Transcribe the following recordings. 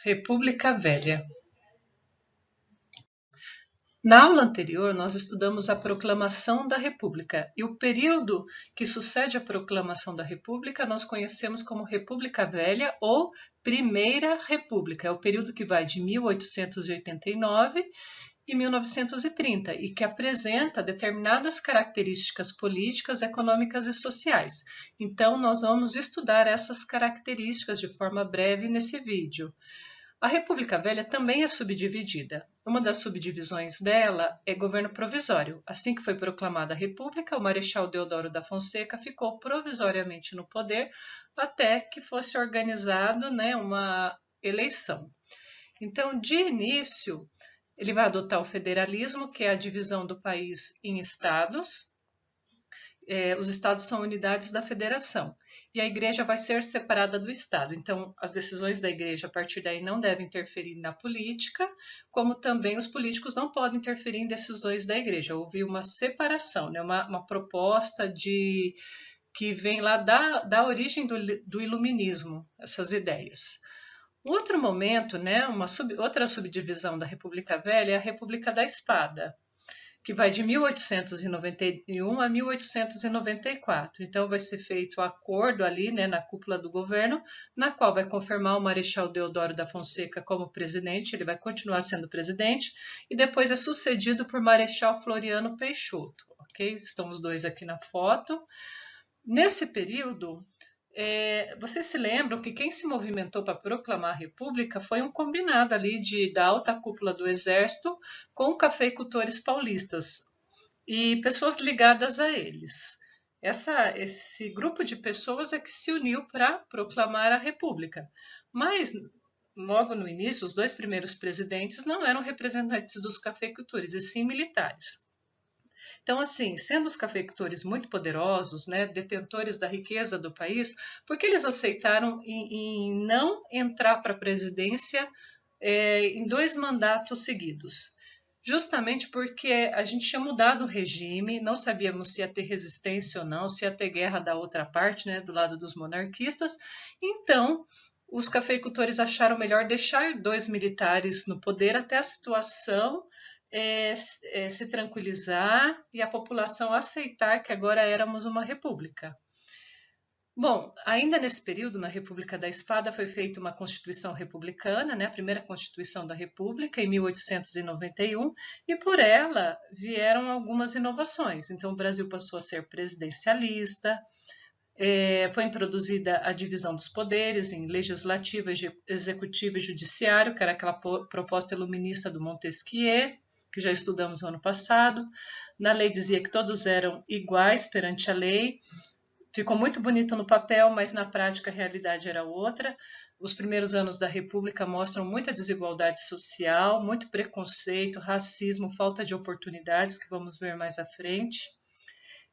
República Velha. Na aula anterior, nós estudamos a proclamação da República e o período que sucede à proclamação da República nós conhecemos como República Velha ou Primeira República. É o período que vai de 1889 e 1930 e que apresenta determinadas características políticas, econômicas e sociais. Então, nós vamos estudar essas características de forma breve nesse vídeo. A República Velha também é subdividida. Uma das subdivisões dela é governo provisório. Assim que foi proclamada a República, o Marechal Deodoro da Fonseca ficou provisoriamente no poder até que fosse organizado, uma eleição. Então, de início, ele vai adotar o federalismo, que é a divisão do país em estados. Os estados são unidades da federação. E a igreja vai ser separada do estado. Então, as decisões da igreja, a partir daí, não devem interferir na política, como também os políticos não podem interferir em decisões da igreja. Houve uma separação, uma proposta que vem lá da origem do iluminismo, essas ideias. Outro momento, outra subdivisão da República Velha é a República da Espada, que vai de 1891 a 1894. Então, vai ser feito um acordo ali, na cúpula do governo, na qual vai confirmar o Marechal Deodoro da Fonseca como presidente, ele vai continuar sendo presidente, e depois é sucedido por Marechal Floriano Peixoto, ok? Estão os dois aqui na foto. Nesse período, vocês se lembram que quem se movimentou para proclamar a República foi um combinado ali da alta cúpula do Exército com cafeicultores paulistas e pessoas ligadas a eles. Esse grupo de pessoas é que se uniu para proclamar a República. Mas, logo no início, os dois primeiros presidentes não eram representantes dos cafeicultores, e sim militares. Então, assim, sendo os cafeicultores muito poderosos, detentores da riqueza do país, por que eles aceitaram em não entrar para a presidência em 2 mandatos seguidos? Justamente porque a gente tinha mudado o regime, não sabíamos se ia ter resistência ou não, se ia ter guerra da outra parte, do lado dos monarquistas. Então, os cafeicultores acharam melhor deixar 2 militares no poder até a situação se tranquilizar e a população aceitar que agora éramos uma república. Bom, ainda nesse período, na República da Espada, foi feita uma Constituição Republicana, a primeira Constituição da República, em 1891, e por ela vieram algumas inovações. Então, o Brasil passou a ser presidencialista, foi introduzida a divisão dos poderes em legislativo, executivo e judiciário, que era aquela proposta iluminista do Montesquieu, que já estudamos no ano passado. Na lei dizia que todos eram iguais perante a lei. Ficou muito bonito no papel, mas na prática a realidade era outra. Os primeiros anos da República mostram muita desigualdade social, muito preconceito, racismo, falta de oportunidades, que vamos ver mais à frente.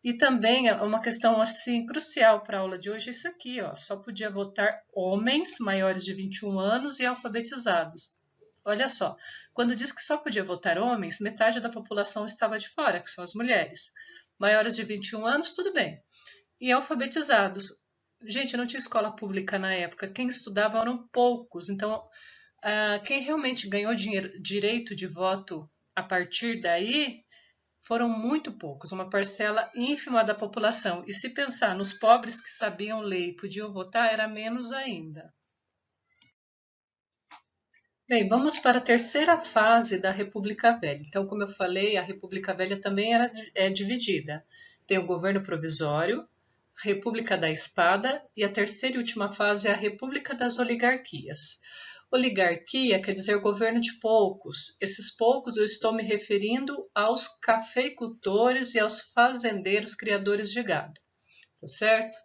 E também uma questão assim crucial para a aula de hoje é isso aqui, só podia votar homens maiores de 21 anos e alfabetizados. Olha só, quando diz que só podia votar homens, metade da população estava de fora, que são as mulheres. Maiores de 21 anos, tudo bem. E alfabetizados. Gente, não tinha escola pública na época, quem estudava eram poucos. Então, quem realmente ganhou direito de voto a partir daí foram muito poucos, uma parcela ínfima da população. E se pensar nos pobres que sabiam ler e podiam votar, era menos ainda. Bem, vamos para a terceira fase da República Velha. Então, como eu falei, a República Velha também é dividida. Tem o governo provisório, República da Espada, e a terceira e última fase é a República das Oligarquias. Oligarquia quer dizer governo de poucos. Esses poucos eu estou me referindo aos cafeicultores e aos fazendeiros criadores de gado, tá certo?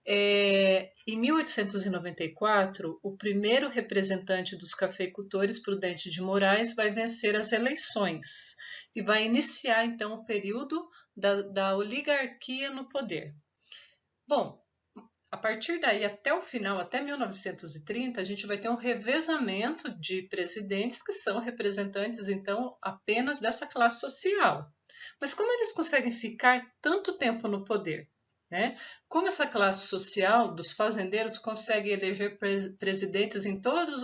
Em 1894, o primeiro representante dos cafeicultores, Prudente de Moraes, vai vencer as eleições e vai iniciar então o período da oligarquia no poder. Bom, a partir daí até o final, até 1930, a gente vai ter um revezamento de presidentes que são representantes então apenas dessa classe social. Mas como eles conseguem ficar tanto tempo no poder? Como essa classe social dos fazendeiros consegue eleger presidentes em todos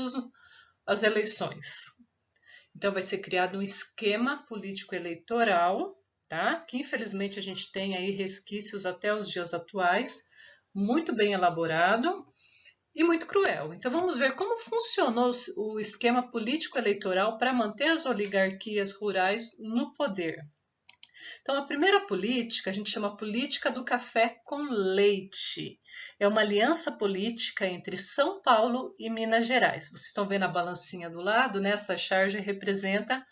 as eleições. Então vai ser criado um esquema político eleitoral, tá? Que infelizmente a gente tem aí resquícios até os dias atuais, muito bem elaborado e muito cruel. Então vamos ver como funcionou o esquema político eleitoral para manter as oligarquias rurais no poder. Então, a primeira política a gente chama política do café com leite. É uma aliança política entre São Paulo e Minas Gerais. Vocês estão vendo a balancinha do lado, né? Essa charge representa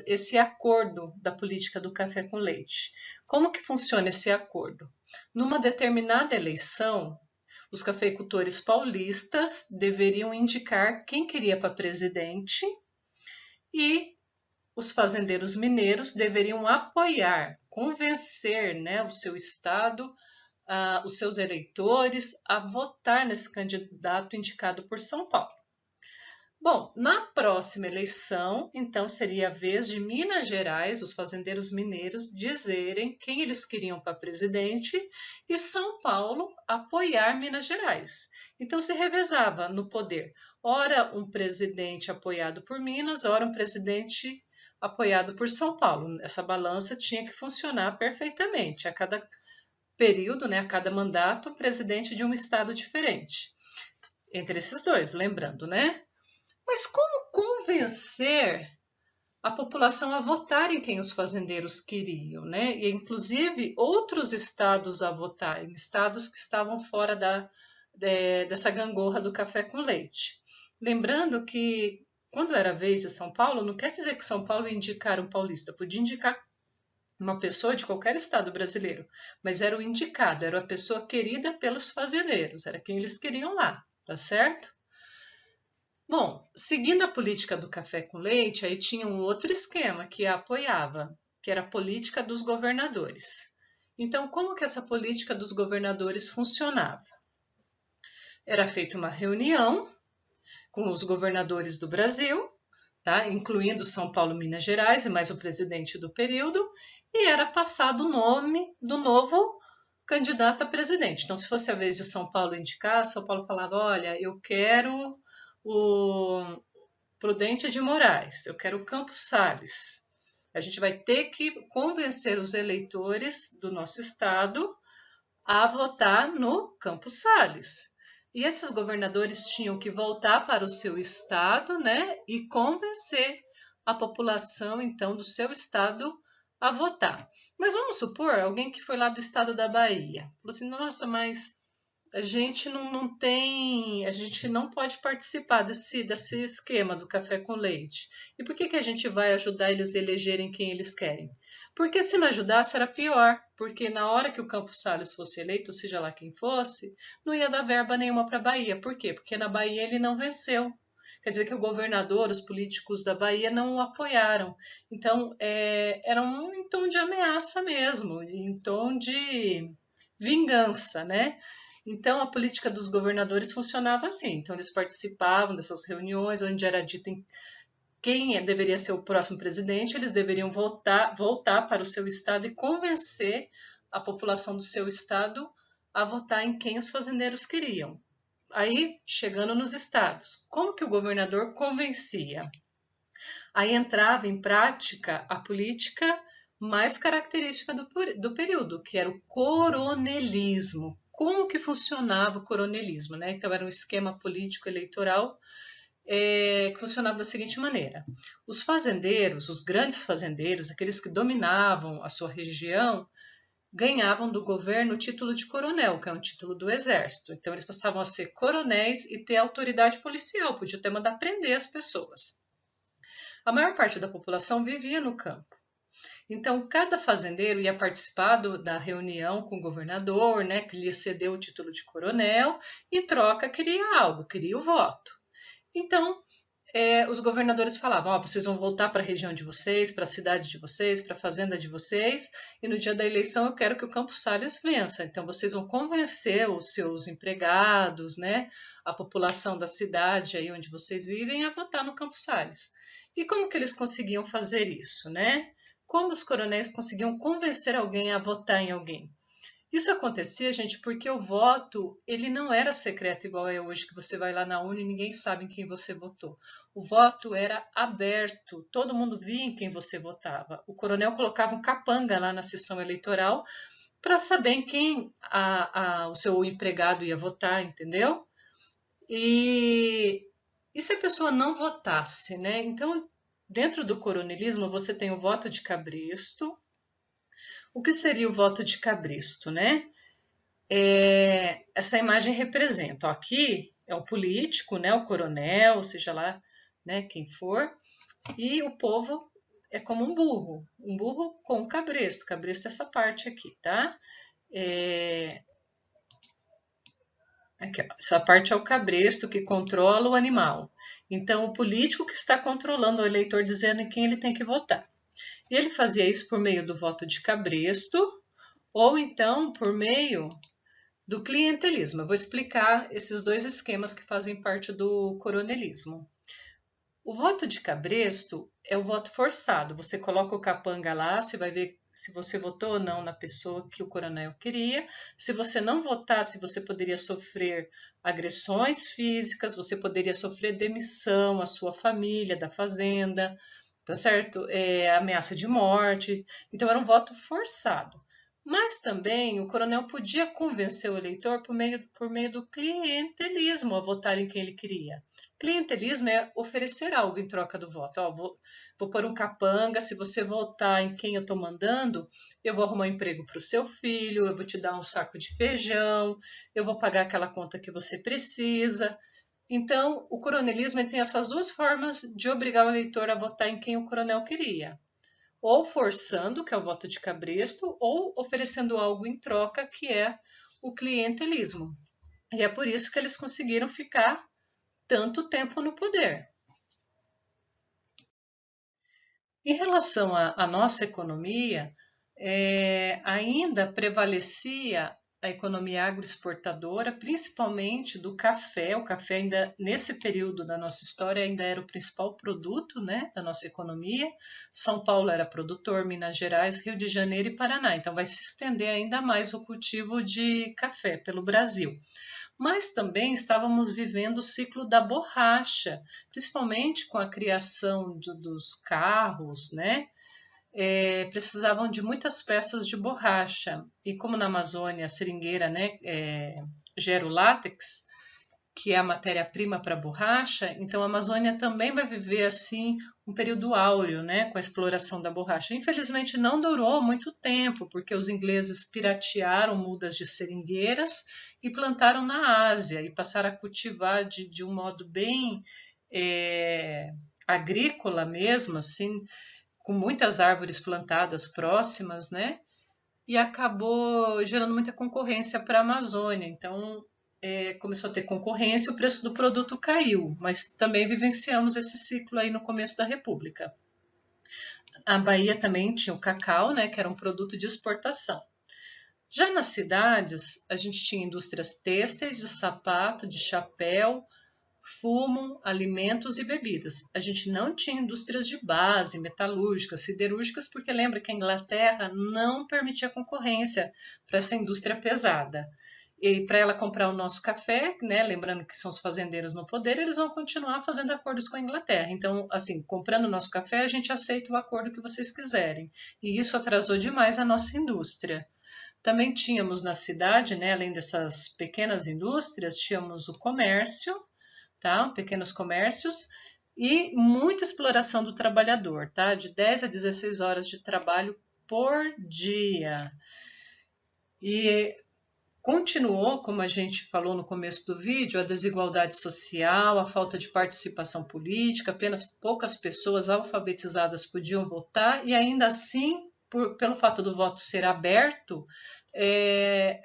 esse acordo da política do café com leite. Como que funciona esse acordo? Numa determinada eleição, os cafeicultores paulistas deveriam indicar quem queria para presidente e os fazendeiros mineiros deveriam apoiar, convencer, né, o seu estado, os seus eleitores a votar nesse candidato indicado por São Paulo. Bom, na próxima eleição, então seria a vez de Minas Gerais, os fazendeiros mineiros, dizerem quem eles queriam para presidente e São Paulo apoiar Minas Gerais. Então se revezava no poder. Ora um presidente apoiado por Minas, ora um presidente apoiado por São Paulo. Essa balança tinha que funcionar perfeitamente. A cada período, né, a cada mandato, um presidente de um estado diferente. Entre esses dois, lembrando, né? Mas como convencer a população a votar em quem os fazendeiros queriam, né? E inclusive outros estados a votarem, estados que estavam fora dessa gangorra do café com leite. Lembrando que quando era a vez de São Paulo, não quer dizer que São Paulo ia indicar um paulista, podia indicar uma pessoa de qualquer estado brasileiro, mas era o indicado, era a pessoa querida pelos fazendeiros, era quem eles queriam lá, tá certo? Bom, seguindo a política do café com leite, aí tinha um outro esquema que a apoiava, que era a política dos governadores. Então, como que essa política dos governadores funcionava? Era feita uma reunião com os governadores do Brasil, tá? Incluindo São Paulo, Minas Gerais e mais o presidente do período, e era passado o nome do novo candidato a presidente. Então, se fosse a vez de São Paulo indicar, São Paulo falava, olha, eu quero o Prudente de Moraes, eu quero o Campos Salles. A gente vai ter que convencer os eleitores do nosso estado a votar no Campos Salles. E esses governadores tinham que voltar para o seu estado, né, e convencer a população, então, do seu estado a votar. Mas vamos supor, alguém que foi lá do estado da Bahia, falou assim, nossa, mas a gente a gente não pode participar desse esquema do café com leite. E por que a gente vai ajudar eles a elegerem quem eles querem? Porque se não ajudasse era pior, porque na hora que o Campos Salles fosse eleito, seja lá quem fosse, não ia dar verba nenhuma para a Bahia. Por quê? Porque na Bahia ele não venceu. Quer dizer que o governador, os políticos da Bahia não o apoiaram. Então, era um tom de ameaça mesmo, em tom de vingança, né? Então, a política dos governadores funcionava assim. Então, eles participavam dessas reuniões onde era dito quem deveria ser o próximo presidente, eles deveriam voltar para o seu estado e convencer a população do seu estado a votar em quem os fazendeiros queriam. Aí, chegando nos estados, como que o governador convencia? Aí entrava em prática a política mais característica do período, que era o coronelismo. Como que funcionava o coronelismo, né? Então era um esquema político eleitoral que funcionava da seguinte maneira: os fazendeiros, os grandes fazendeiros, aqueles que dominavam a sua região, ganhavam do governo o título de coronel, que é um título do exército. Então eles passavam a ser coronéis e ter autoridade policial, podiam até mandar prender as pessoas. A maior parte da população vivia no campo. Então, cada fazendeiro ia participar da reunião com o governador, né, que lhe cedeu o título de coronel, e em troca queria algo, queria o voto. Então, os governadores falavam, vocês vão voltar para a região de vocês, para a cidade de vocês, para a fazenda de vocês, e no dia da eleição eu quero que o Campos Salles vença. Então, vocês vão convencer os seus empregados, né, a população da cidade aí onde vocês vivem a votar no Campos Salles. E como que eles conseguiam fazer isso, né? Como os coronéis conseguiam convencer alguém a votar em alguém? Isso acontecia, gente, porque o voto, ele não era secreto igual é hoje, que você vai lá na urna e ninguém sabe em quem você votou. O voto era aberto, todo mundo via em quem você votava. O coronel colocava um capanga lá na sessão eleitoral para saber em quem o seu empregado ia votar, entendeu? E, e se a pessoa não votasse, né? Então, dentro do coronelismo, você tem o voto de cabresto. O que seria o voto de cabresto, né? Essa imagem representa, ó, aqui é o político, né, o coronel, seja lá, né, quem for, e o povo é como um burro com cabresto. Cabresto é essa parte aqui, tá? Aqui, ó, essa parte é o cabresto que controla o animal. Então, o político que está controlando o eleitor, dizendo em quem ele tem que votar. E ele fazia isso por meio do voto de cabresto, ou então por meio do clientelismo. Eu vou explicar esses dois esquemas que fazem parte do coronelismo. O voto de cabresto é o voto forçado. Você coloca o capanga lá, você vai ver se você votou ou não na pessoa que o coronel queria. Se você não votasse, você poderia sofrer agressões físicas, você poderia sofrer demissão, a sua família da fazenda, tá certo? Ameaça de morte. Então era um voto forçado. Mas também o coronel podia convencer o eleitor por meio do clientelismo a votar em quem ele queria. Clientelismo é oferecer algo em troca do voto. Ó, vou pôr um capanga, se você votar em quem eu estou mandando, eu vou arrumar um emprego para o seu filho, eu vou te dar um saco de feijão, eu vou pagar aquela conta que você precisa. Então, o coronelismo tem essas duas formas de obrigar o eleitor a votar em quem o coronel queria. Ou forçando, que é o voto de cabresto, ou oferecendo algo em troca, que é o clientelismo. E é por isso que eles conseguiram ficar tanto tempo no poder. Em relação à nossa economia, ainda prevalecia a economia agroexportadora, principalmente do café. O café ainda, nesse período da nossa história, ainda era o principal produto, né, da nossa economia. São Paulo era produtor, Minas Gerais, Rio de Janeiro e Paraná. Então vai se estender ainda mais o cultivo de café pelo Brasil. Mas também estávamos vivendo o ciclo da borracha, principalmente com a criação dos carros, né? Precisavam de muitas peças de borracha. E como na Amazônia a seringueira, né, gera o látex, que é a matéria-prima para a borracha, então a Amazônia também vai viver assim um período áureo, né, com a exploração da borracha. Infelizmente não durou muito tempo, porque os ingleses piratearam mudas de seringueiras e plantaram na Ásia e passaram a cultivar de um modo bem agrícola mesmo, assim, com muitas árvores plantadas próximas, né? E acabou gerando muita concorrência para a Amazônia. Então, começou a ter concorrência, o preço do produto caiu, mas também vivenciamos esse ciclo aí no começo da República. A Bahia também tinha o cacau, né, que era um produto de exportação. Já nas cidades, a gente tinha indústrias têxteis, de sapato, de chapéu, fumo, alimentos e bebidas. A gente não tinha indústrias de base, metalúrgicas, siderúrgicas, porque lembra que a Inglaterra não permitia concorrência para essa indústria pesada. E para ela comprar o nosso café, né, lembrando que são os fazendeiros no poder, eles vão continuar fazendo acordos com a Inglaterra. Então, assim, comprando o nosso café, a gente aceita o acordo que vocês quiserem. E isso atrasou demais a nossa indústria. Também tínhamos na cidade, né, além dessas pequenas indústrias, tínhamos o comércio, tá? Pequenos comércios e muita exploração do trabalhador, tá? De 10 a 16 horas de trabalho por dia. E continuou, como a gente falou no começo do vídeo, a desigualdade social, a falta de participação política, apenas poucas pessoas alfabetizadas podiam votar e ainda assim, pelo fato do voto ser aberto,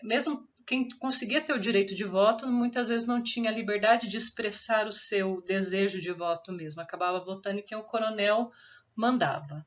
mesmo quem conseguia ter o direito de voto, muitas vezes não tinha a liberdade de expressar o seu desejo de voto mesmo, acabava votando em quem o coronel mandava.